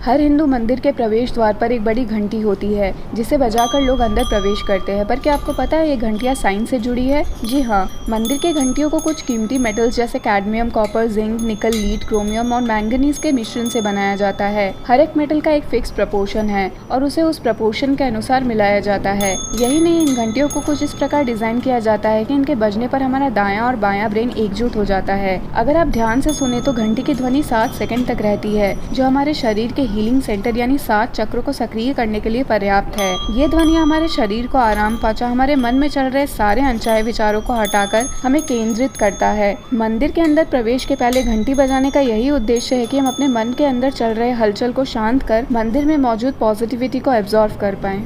हर हिंदू मंदिर के प्रवेश द्वार पर एक बड़ी घंटी होती है जिसे बजाकर लोग अंदर प्रवेश करते हैं। पर क्या आपको पता है ये घंटियां साइंस से जुड़ी है? जी हाँ, मंदिर के घंटियों को कुछ कीमती मेटल्स जैसे कैडमियम, कॉपर, जिंक, निकल, लीड, क्रोमियम और मैंगनीज के मिश्रण से बनाया जाता है। हर एक मेटल का एक फिक्स प्रपोर्शन है और उसे उस प्रपोर्शन के अनुसार मिलाया जाता है। यही नहीं, इन घंटियों को कुछ इस प्रकार डिजाइन किया जाता है कि इनके बजने पर हमारा दायां और बायां ब्रेन एकजुट हो जाता है। अगर आप ध्यान से सुने तो घंटी की ध्वनि 7 सेकंड तक रहती है, जो हमारे शरीर के हीलिंग सेंटर यानी 7 चक्रों को सक्रिय करने के लिए पर्याप्त है। ये ध्वनि हमारे शरीर को आराम पहुंचा हमारे मन में चल रहे सारे अनचाहे विचारों को हटाकर हमें केंद्रित करता है। मंदिर के अंदर प्रवेश के पहले घंटी बजाने का यही उद्देश्य है कि हम अपने मन के अंदर चल रहे हलचल को शांत कर मंदिर में मौजूद पॉजिटिविटी को एब्जॉर्व कर पाएं।